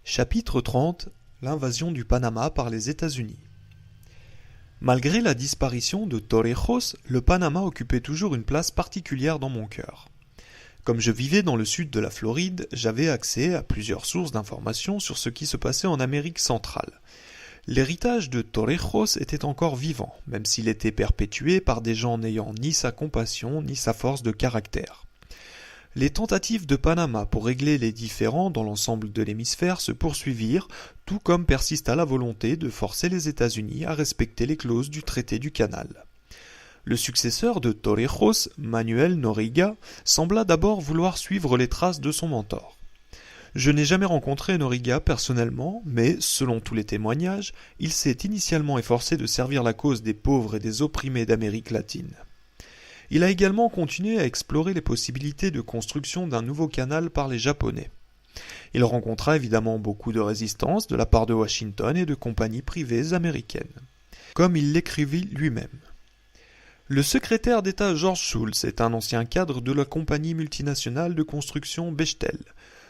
Chapitre 30 L'invasion du Panama par les États-Unis. Malgré la disparition de Torrijos, le Panama occupait toujours une place particulière dans mon cœur. Comme je vivais dans le sud de la Floride, j'avais accès à plusieurs sources d'informations sur ce qui se passait en Amérique centrale. L'héritage de Torrijos était encore vivant, même s'il était perpétué par des gens n'ayant ni sa compassion ni sa force de caractère. Les tentatives de Panama pour régler les différends dans l'ensemble de l'hémisphère se poursuivirent, tout comme persista la volonté de forcer les États-Unis à respecter les clauses du traité du Canal. Le successeur de Torrijos, Manuel Noriega, sembla d'abord vouloir suivre les traces de son mentor. Je n'ai jamais rencontré Noriega personnellement, mais, selon tous les témoignages, il s'est initialement efforcé de servir la cause des pauvres et des opprimés d'Amérique latine. Il a également continué à explorer les possibilités de construction d'un nouveau canal par les Japonais. Il rencontra évidemment beaucoup de résistance de la part de Washington et de compagnies privées américaines. Comme il l'écrivit lui-même. Le secrétaire d'État George Shultz est un ancien cadre de la compagnie multinationale de construction Bechtel.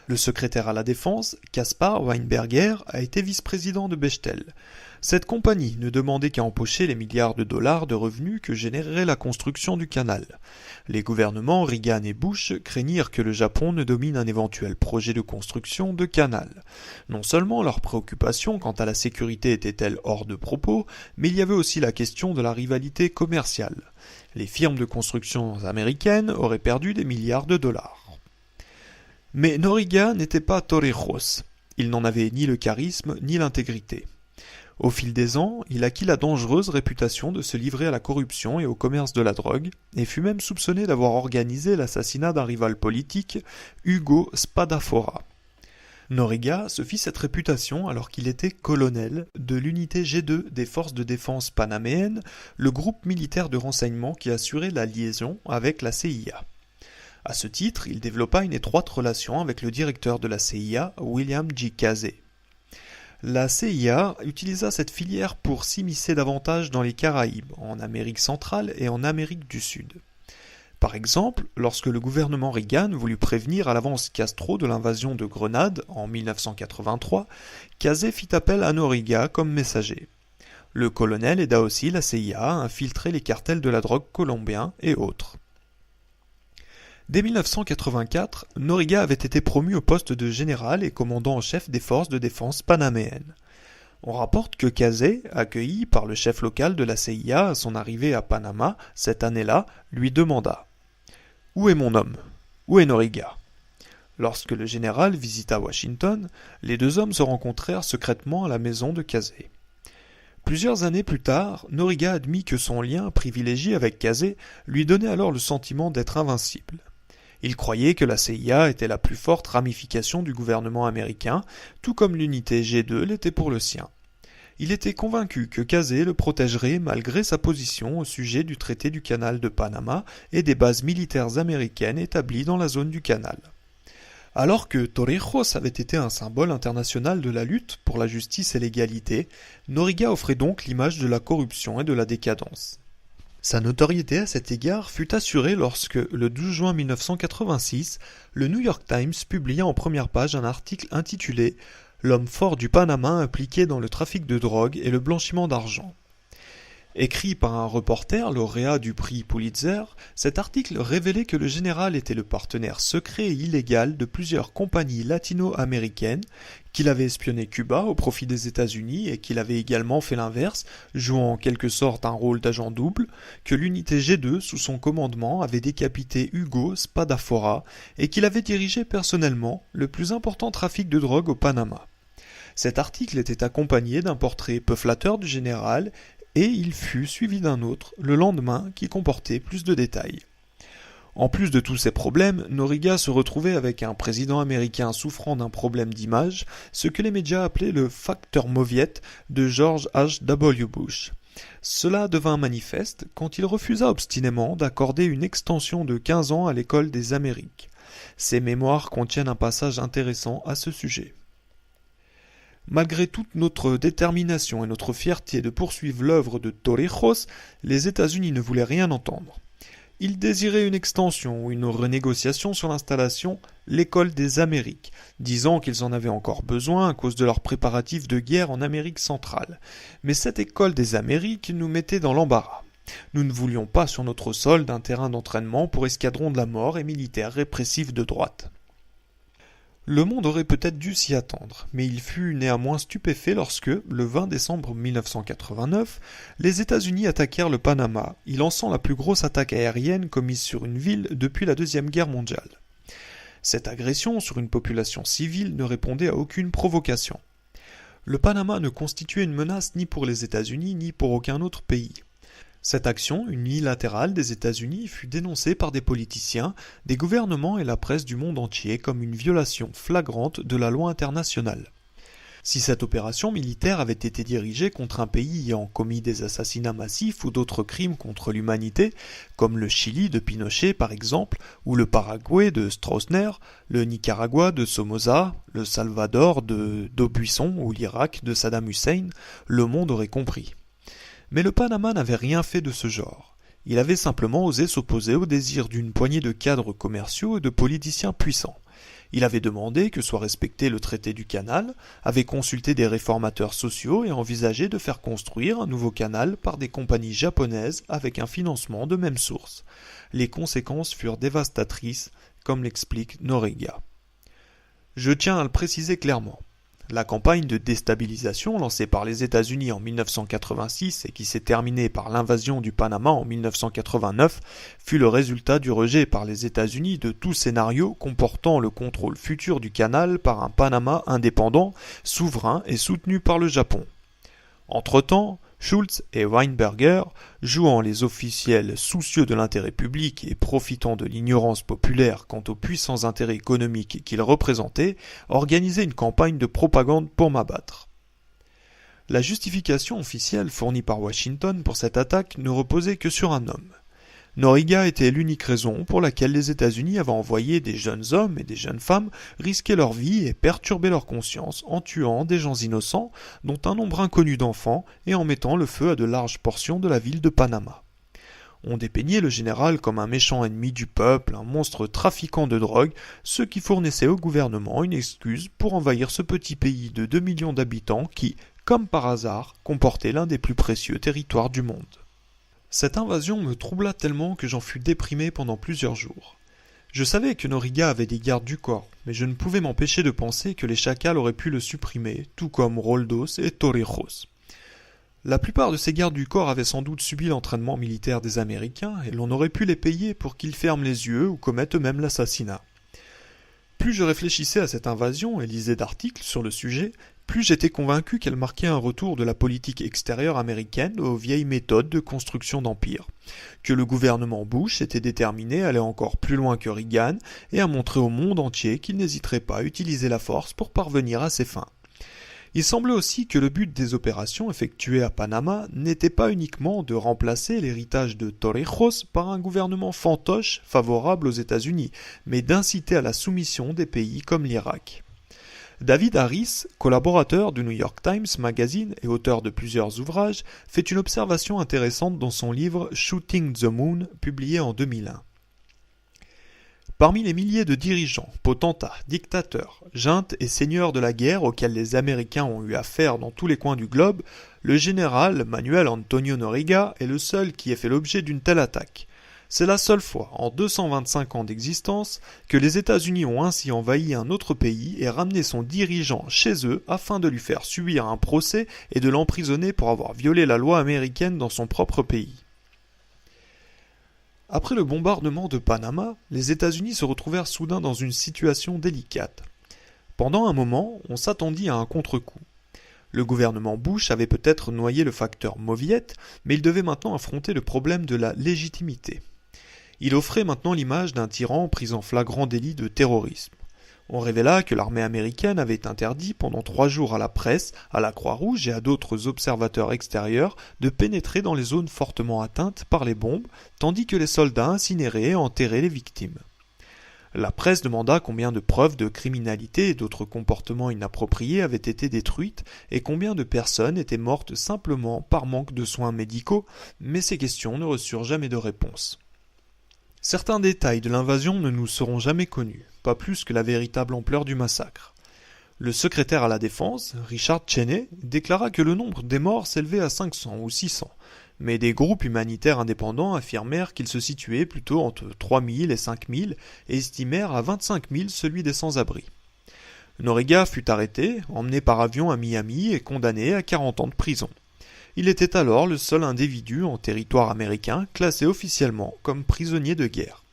Le secrétaire à la Défense, Caspar Weinberger, a été vice-président de Bechtel. Cette compagnie ne demandait qu'à empocher les milliards de dollars de revenus que générerait la construction du canal. Les gouvernements Reagan et Bush craignirent que le Japon ne domine un éventuel projet de construction de canal. Non seulement leur préoccupation quant à la sécurité était-elle hors de propos, mais il y avait aussi la question de la rivalité commerciale. Les firmes de construction américaines auraient perdu des milliards de dollars. Mais Noriega n'était pas Torrijos. Il n'en avait ni le charisme ni l'intégrité. Au fil des ans, il acquit la dangereuse réputation de se livrer à la corruption et au commerce de la drogue, et fut même soupçonné d'avoir organisé l'assassinat d'un rival politique, Hugo Spadafora. Noriega se fit cette réputation alors qu'il était colonel de l'unité G2 des forces de défense panaméennes, le groupe militaire de renseignement qui assurait la liaison avec la CIA. À ce titre, il développa une étroite relation avec le directeur de la CIA, William J. Casey. La CIA utilisa cette filière pour s'immiscer davantage dans les Caraïbes, en Amérique centrale et en Amérique du Sud. Par exemple, lorsque le gouvernement Reagan voulut prévenir à l'avance Castro de l'invasion de Grenade en 1983, Casey fit appel à Noriega comme messager. Le colonel aida aussi la CIA à infiltrer les cartels de la drogue colombiens et autres. Dès 1984, Noriega avait été promu au poste de général et commandant en chef des forces de défense panaméennes. On rapporte que Casey, accueilli par le chef local de la CIA à son arrivée à Panama cette année-là, lui demanda « Où est mon homme ? Où est Noriega ?» Lorsque le général visita Washington, les deux hommes se rencontrèrent secrètement à la maison de Casey. Plusieurs années plus tard, Noriega admit que son lien privilégié avec Casey lui donnait alors le sentiment d'être invincible. Il croyait que la CIA était la plus forte ramification du gouvernement américain, tout comme l'unité G2 l'était pour le sien. Il était convaincu que Casey le protégerait malgré sa position au sujet du traité du canal de Panama et des bases militaires américaines établies dans la zone du canal. Alors que Torrijos avait été un symbole international de la lutte pour la justice et l'égalité, Noriega offrait donc l'image de la corruption et de la décadence. Sa notoriété à cet égard fut assurée lorsque, le 12 juin 1986, le New York Times publia en première page un article intitulé « L'homme fort du Panama impliqué dans le trafic de drogue et le blanchiment d'argent ». Écrit par un reporter lauréat du prix Pulitzer, cet article révélait que le général était le partenaire secret et illégal de plusieurs compagnies latino-américaines, qu'il avait espionné Cuba au profit des États-Unis et qu'il avait également fait l'inverse, jouant en quelque sorte un rôle d'agent double, que l'unité G2 sous son commandement avait décapité Hugo Spadafora et qu'il avait dirigé personnellement le plus important trafic de drogue au Panama. Cet article était accompagné d'un portrait peu flatteur du général et il fut suivi d'un autre, le lendemain, qui comportait plus de détails. En plus de tous ces problèmes, Noriega se retrouvait avec un président américain souffrant d'un problème d'image, ce que les médias appelaient le facteur mauviette de George H.W. Bush. Cela devint manifeste quand il refusa obstinément d'accorder une extension de 15 ans à l'école des Amériques. Ses mémoires contiennent un passage intéressant à ce sujet. Malgré toute notre détermination et notre fierté de poursuivre l'œuvre de Torrijos, les États-Unis ne voulaient rien entendre. Ils désiraient une extension ou une renégociation sur l'installation l'école des Amériques, disant qu'ils en avaient encore besoin à cause de leurs préparatifs de guerre en Amérique centrale. Mais cette école des Amériques nous mettait dans l'embarras. Nous ne voulions pas sur notre sol d'un terrain d'entraînement pour escadrons de la mort et militaires répressifs de droite. Le monde aurait peut-être dû s'y attendre, mais il fut néanmoins stupéfait lorsque, le 20 décembre 1989, les États-Unis attaquèrent le Panama, y lançant la plus grosse attaque aérienne commise sur une ville depuis la Deuxième Guerre mondiale. Cette agression sur une population civile ne répondait à aucune provocation. Le Panama ne constituait une menace ni pour les États-Unis ni pour aucun autre pays. Cette action unilatérale des États-Unis fut dénoncée par des politiciens, des gouvernements et la presse du monde entier comme une violation flagrante de la loi internationale. Si cette opération militaire avait été dirigée contre un pays ayant commis des assassinats massifs ou d'autres crimes contre l'humanité, comme le Chili de Pinochet par exemple, ou le Paraguay de Stroessner, le Nicaragua de Somoza, le Salvador d'Aubuisson ou l'Irak de Saddam Hussein, le monde aurait compris. Mais le Panama n'avait rien fait de ce genre. Il avait simplement osé s'opposer au désir d'une poignée de cadres commerciaux et de politiciens puissants. Il avait demandé que soit respecté le traité du canal, avait consulté des réformateurs sociaux et envisagé de faire construire un nouveau canal par des compagnies japonaises avec un financement de même source. Les conséquences furent dévastatrices, comme l'explique Noriega. Je tiens à le préciser clairement. La campagne de déstabilisation lancée par les États-Unis en 1986 et qui s'est terminée par l'invasion du Panama en 1989 fut le résultat du rejet par les États-Unis de tout scénario comportant le contrôle futur du canal par un Panama indépendant, souverain et soutenu par le Japon. Entre-temps, Schultz et Weinberger, jouant les officiels soucieux de l'intérêt public et profitant de l'ignorance populaire quant aux puissants intérêts économiques qu'ils représentaient, organisaient une campagne de propagande pour m'abattre. La justification officielle fournie par Washington pour cette attaque ne reposait que sur un homme. Noriega était l'unique raison pour laquelle les États-Unis avaient envoyé des jeunes hommes et des jeunes femmes risquer leur vie et perturber leur conscience en tuant des gens innocents, dont un nombre inconnu d'enfants, et en mettant le feu à de larges portions de la ville de Panama. On dépeignait le général comme un méchant ennemi du peuple, un monstre trafiquant de drogue, ce qui fournissait au gouvernement une excuse pour envahir ce petit pays de 2 millions d'habitants qui, comme par hasard, comportait l'un des plus précieux territoires du monde. Cette invasion me troubla tellement que j'en fus déprimé pendant plusieurs jours. Je savais que Noriega avait des gardes du corps, mais je ne pouvais m'empêcher de penser que les chacals auraient pu le supprimer, tout comme Roldos et Torrijos. La plupart de ces gardes du corps avaient sans doute subi l'entraînement militaire des Américains, et l'on aurait pu les payer pour qu'ils ferment les yeux ou commettent eux-mêmes l'assassinat. Plus je réfléchissais à cette invasion et lisais d'articles sur le sujet, plus j'étais convaincu qu'elle marquait un retour de la politique extérieure américaine aux vieilles méthodes de construction d'empire, que le gouvernement Bush était déterminé à aller encore plus loin que Reagan et à montrer au monde entier qu'il n'hésiterait pas à utiliser la force pour parvenir à ses fins. Il semblait aussi que le but des opérations effectuées à Panama n'était pas uniquement de remplacer l'héritage de Torrijos par un gouvernement fantoche favorable aux États-Unis, mais d'inciter à la soumission des pays comme l'Irak. David Harris, collaborateur du New York Times Magazine et auteur de plusieurs ouvrages, fait une observation intéressante dans son livre Shooting the Moon, publié en 2001. Parmi les milliers de dirigeants, potentats, dictateurs, juntes et seigneurs de la guerre auxquels les Américains ont eu affaire dans tous les coins du globe, le général Manuel Antonio Noriega est le seul qui ait fait l'objet d'une telle attaque. C'est la seule fois, en 225 ans d'existence, que les États-Unis ont ainsi envahi un autre pays et ramené son dirigeant chez eux afin de lui faire subir un procès et de l'emprisonner pour avoir violé la loi américaine dans son propre pays. Après le bombardement de Panama, les États-Unis se retrouvèrent soudain dans une situation délicate. Pendant un moment, on s'attendit à un contre-coup. Le gouvernement Bush avait peut-être noyé le facteur mauviette, mais il devait maintenant affronter le problème de la légitimité. Il offrait maintenant l'image d'un tyran pris en flagrant délit de terrorisme. On révéla que l'armée américaine avait interdit pendant 3 jours à la presse, à la Croix-Rouge et à d'autres observateurs extérieurs de pénétrer dans les zones fortement atteintes par les bombes, tandis que les soldats incinéraient et enterraient les victimes. La presse demanda combien de preuves de criminalité et d'autres comportements inappropriés avaient été détruites et combien de personnes étaient mortes simplement par manque de soins médicaux, mais ces questions ne reçurent jamais de réponse. Certains détails de l'invasion ne nous seront jamais connus, pas plus que la véritable ampleur du massacre. Le secrétaire à la Défense, Richard Cheney, déclara que le nombre des morts s'élevait à 500 ou 600, mais des groupes humanitaires indépendants affirmèrent qu'il se situait plutôt entre 3000 et 5000 et estimèrent à 25 000 celui des sans-abri. Noriga fut arrêté, emmené par avion à Miami et condamné à 40 ans de prison. Il était alors le seul individu en territoire américain classé officiellement comme prisonnier de guerre.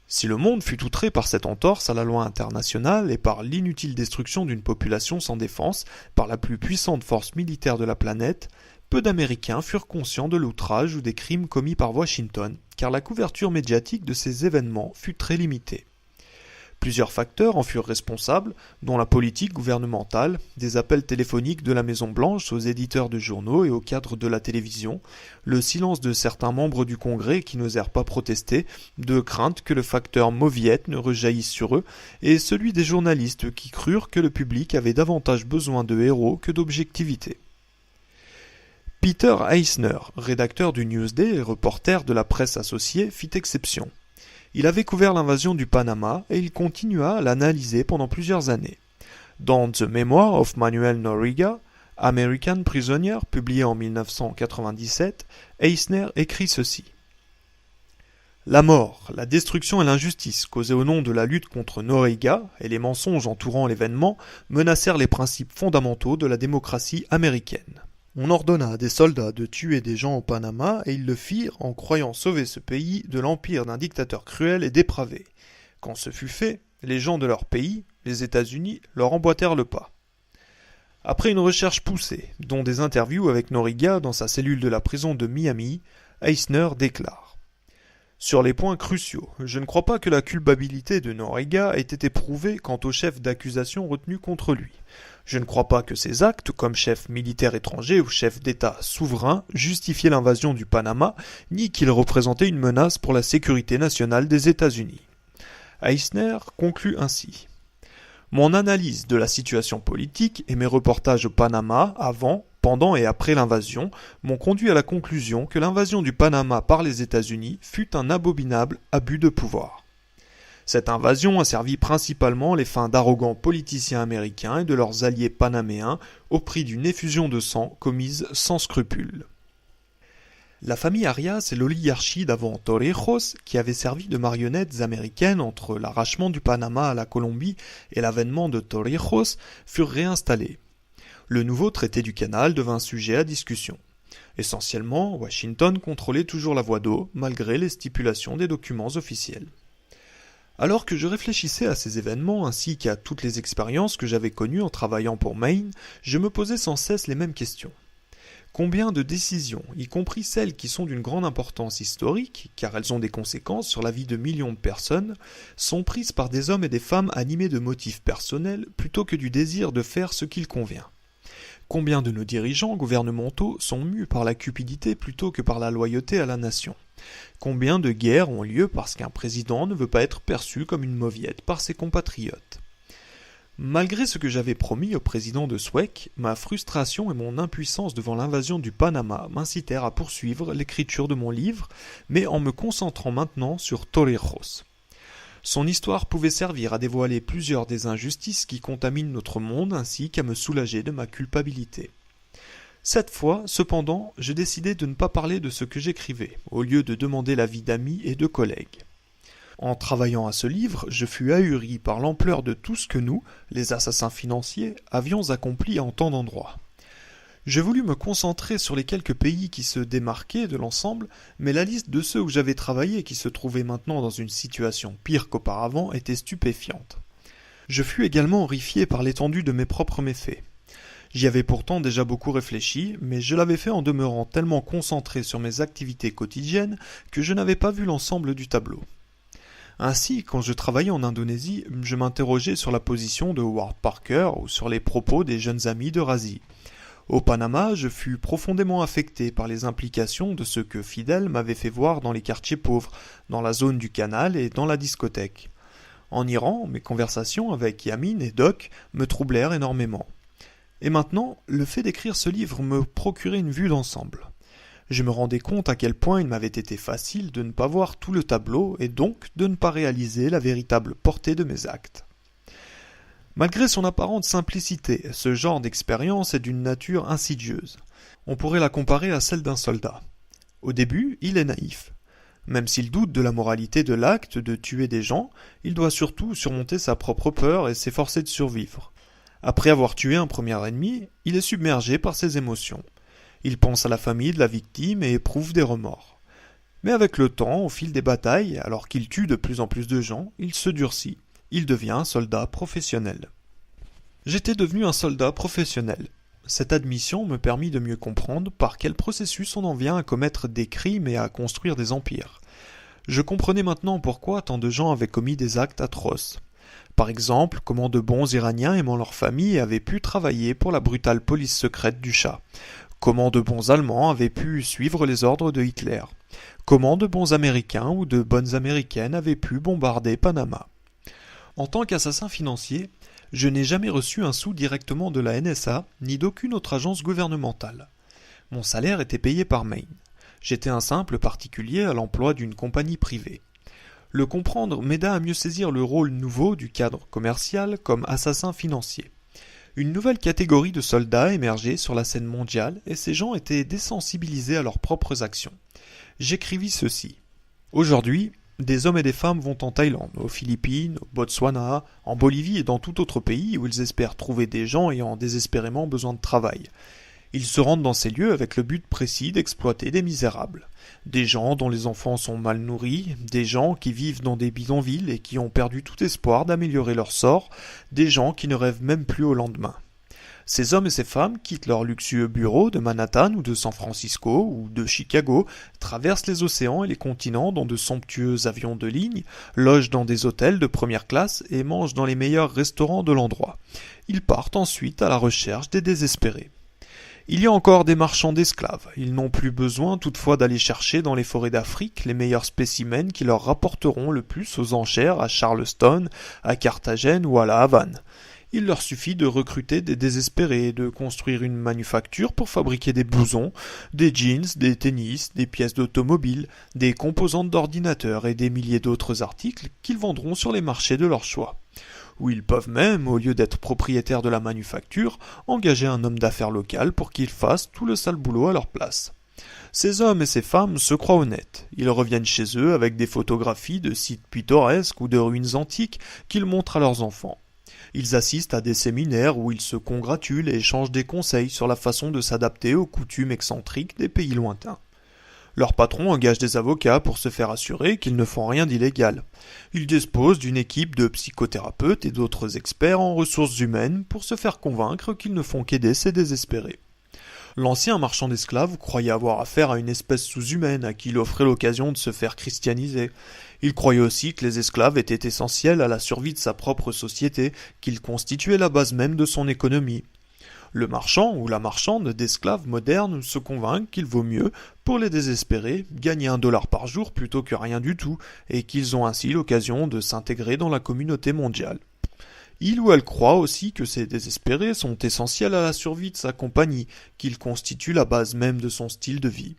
Si le monde fut outré par cette entorse à la loi internationale et par l'inutile destruction d'une population sans défense par la plus puissante force militaire de la planète, peu d'Américains furent conscients de l'outrage ou des crimes commis par Washington, car la couverture médiatique de ces événements fut très limitée. Plusieurs facteurs en furent responsables, dont la politique gouvernementale, des appels téléphoniques de la Maison-Blanche aux éditeurs de journaux et aux cadres de la télévision, le silence de certains membres du Congrès qui n'osèrent pas protester, de crainte que le facteur mauviette ne rejaillisse sur eux, et celui des journalistes qui crurent que le public avait davantage besoin de héros que d'objectivité. Peter Eisner, rédacteur du Newsday et reporter de la presse associée, fit exception. Il avait couvert l'invasion du Panama et il continua à l'analyser pendant plusieurs années. Dans The Memoir of Manuel Noriega, American Prisoner, publié en 1997, Eisner écrit ceci. La mort, la destruction et l'injustice causées au nom de la lutte contre Noriega et les mensonges entourant l'événement menacèrent les principes fondamentaux de la démocratie américaine. On ordonna à des soldats de tuer des gens au Panama et ils le firent en croyant sauver ce pays de l'empire d'un dictateur cruel et dépravé. Quand ce fut fait, les gens de leur pays, les États-Unis, leur emboîtèrent le pas. Après une recherche poussée, dont des interviews avec Noriega dans sa cellule de la prison de Miami, Eisner déclare « Sur les points cruciaux, je ne crois pas que la culpabilité de Noriega ait été prouvée quant au chef d'accusation retenu contre lui. Je ne crois pas que ses actes, comme chef militaire étranger ou chef d'État souverain, justifiaient l'invasion du Panama, ni qu'il représentait une menace pour la sécurité nationale des États-Unis. » Eisner conclut ainsi. Mon analyse de la situation politique et mes reportages au Panama avant, pendant et après l'invasion m'ont conduit à la conclusion que l'invasion du Panama par les États-Unis fut un abominable abus de pouvoir. Cette invasion a servi principalement les fins d'arrogants politiciens américains et de leurs alliés panaméens au prix d'une effusion de sang commise sans scrupule. La famille Arias et l'oligarchie d'avant Torrijos, qui avait servi de marionnettes américaines entre l'arrachement du Panama à la Colombie et l'avènement de Torrijos, furent réinstallées. Le nouveau traité du canal devint sujet à discussion. Essentiellement, Washington contrôlait toujours la voie d'eau, malgré les stipulations des documents officiels. Alors que je réfléchissais à ces événements ainsi qu'à toutes les expériences que j'avais connues en travaillant pour Maine, je me posais sans cesse les mêmes questions. Combien de décisions, y compris celles qui sont d'une grande importance historique, car elles ont des conséquences sur la vie de millions de personnes, sont prises par des hommes et des femmes animés de motifs personnels plutôt que du désir de faire ce qu'il convient? Combien de nos dirigeants gouvernementaux sont mus par la cupidité plutôt que par la loyauté à la nation? Combien de guerres ont lieu parce qu'un président ne veut pas être perçu comme une mauviette par ses compatriotes? Malgré ce que j'avais promis au président de SWEC, ma frustration et mon impuissance devant l'invasion du Panama m'incitèrent à poursuivre l'écriture de mon livre, mais en me concentrant maintenant sur Torrijos. Son histoire pouvait servir à dévoiler plusieurs des injustices qui contaminent notre monde ainsi qu'à me soulager de ma culpabilité. Cette fois, cependant, je décidai de ne pas parler de ce que j'écrivais, au lieu de demander l'avis d'amis et de collègues. En travaillant à ce livre, je fus ahuri par l'ampleur de tout ce que nous, les assassins financiers, avions accompli en tant d'endroits. Je voulus me concentrer sur les quelques pays qui se démarquaient de l'ensemble, mais la liste de ceux où j'avais travaillé et qui se trouvaient maintenant dans une situation pire qu'auparavant était stupéfiante. Je fus également horrifié par l'étendue de mes propres méfaits. J'y avais pourtant déjà beaucoup réfléchi, mais je l'avais fait en demeurant tellement concentré sur mes activités quotidiennes que je n'avais pas vu l'ensemble du tableau. Ainsi, quand je travaillais en Indonésie, je m'interrogeais sur la position de Howard Parker ou sur les propos des jeunes amis de Razi. Au Panama, je fus profondément affecté par les implications de ce que Fidel m'avait fait voir dans les quartiers pauvres, dans la zone du canal et dans la discothèque. En Iran, mes conversations avec Yamin et Doc me troublèrent énormément. Et maintenant, le fait d'écrire ce livre me procurait une vue d'ensemble. Je me rendais compte à quel point il m'avait été facile de ne pas voir tout le tableau et donc de ne pas réaliser la véritable portée de mes actes. Malgré son apparente simplicité, ce genre d'expérience est d'une nature insidieuse. On pourrait la comparer à celle d'un soldat. Au début, il est naïf. Même s'il doute de la moralité de l'acte de tuer des gens, il doit surtout surmonter sa propre peur et s'efforcer de survivre. Après avoir tué un premier ennemi, il est submergé par ses émotions. Il pense à la famille de la victime et éprouve des remords. Mais avec le temps, au fil des batailles, alors qu'il tue de plus en plus de gens, il se durcit. Il devient un soldat professionnel. J'étais devenu un soldat professionnel. Cette admission me permit de mieux comprendre par quel processus on en vient à commettre des crimes et à construire des empires. Je comprenais maintenant pourquoi tant de gens avaient commis des actes atroces. Par exemple, comment de bons Iraniens aimant leur famille avaient pu travailler pour la brutale police secrète du Shah. Comment de bons Allemands avaient pu suivre les ordres de Hitler. Comment de bons Américains ou de bonnes Américaines avaient pu bombarder Panama. En tant qu'assassin financier, je n'ai jamais reçu un sou directement de la NSA ni d'aucune autre agence gouvernementale. Mon salaire était payé par Maine. J'étais un simple particulier à l'emploi d'une compagnie privée. Le comprendre m'aida à mieux saisir le rôle nouveau du cadre commercial comme assassin financier. Une nouvelle catégorie de soldats émergeait sur la scène mondiale et ces gens étaient désensibilisés à leurs propres actions. J'écrivis ceci. Aujourd'hui, des hommes et des femmes vont en Thaïlande, aux Philippines, au Botswana, en Bolivie et dans tout autre pays où ils espèrent trouver des gens ayant désespérément besoin de travail. Ils se rendent dans ces lieux avec le but précis d'exploiter des misérables. Des gens dont les enfants sont mal nourris, des gens qui vivent dans des bidonvilles et qui ont perdu tout espoir d'améliorer leur sort, des gens qui ne rêvent même plus au lendemain. Ces hommes et ces femmes quittent leurs luxueux bureaux de Manhattan ou de San Francisco ou de Chicago, traversent les océans et les continents dans de somptueux avions de ligne, logent dans des hôtels de première classe et mangent dans les meilleurs restaurants de l'endroit. Ils partent ensuite à la recherche des désespérés. Il y a encore des marchands d'esclaves. Ils n'ont plus besoin toutefois d'aller chercher dans les forêts d'Afrique les meilleurs spécimens qui leur rapporteront le plus aux enchères à Charleston, à Carthagène ou à la Havane. Il leur suffit de recruter des désespérés, de construire une manufacture pour fabriquer des blousons, des jeans, des tennis, des pièces d'automobile, des composantes d'ordinateurs et des milliers d'autres articles qu'ils vendront sur les marchés de leur choix. Ou ils peuvent même, au lieu d'être propriétaires de la manufacture, engager un homme d'affaires local pour qu'il fasse tout le sale boulot à leur place. Ces hommes et ces femmes se croient honnêtes. Ils reviennent chez eux avec des photographies de sites pittoresques ou de ruines antiques qu'ils montrent à leurs enfants. Ils assistent à des séminaires où ils se congratulent et échangent des conseils sur la façon de s'adapter aux coutumes excentriques des pays lointains. Leur patron engage des avocats pour se faire assurer qu'ils ne font rien d'illégal. Ils disposent d'une équipe de psychothérapeutes et d'autres experts en ressources humaines pour se faire convaincre qu'ils ne font qu'aider ces désespérés. L'ancien marchand d'esclaves croyait avoir affaire à une espèce sous-humaine à qui il offrait l'occasion de se faire christianiser. Il croyait aussi que les esclaves étaient essentiels à la survie de sa propre société, qu'ils constituaient la base même de son économie. Le marchand ou la marchande d'esclaves modernes se convainc qu'il vaut mieux, pour les désespérés, gagner $1 par jour plutôt que rien du tout, et qu'ils ont ainsi l'occasion de s'intégrer dans la communauté mondiale. Il ou elle croit aussi que ces désespérés sont essentiels à la survie de sa compagnie, qu'ils constituent la base même de son style de vie.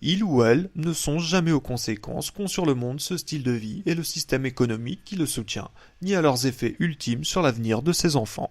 Il ou elle ne songe jamais aux conséquences qu'ont sur le monde ce style de vie et le système économique qui le soutient, ni à leurs effets ultimes sur l'avenir de ses enfants.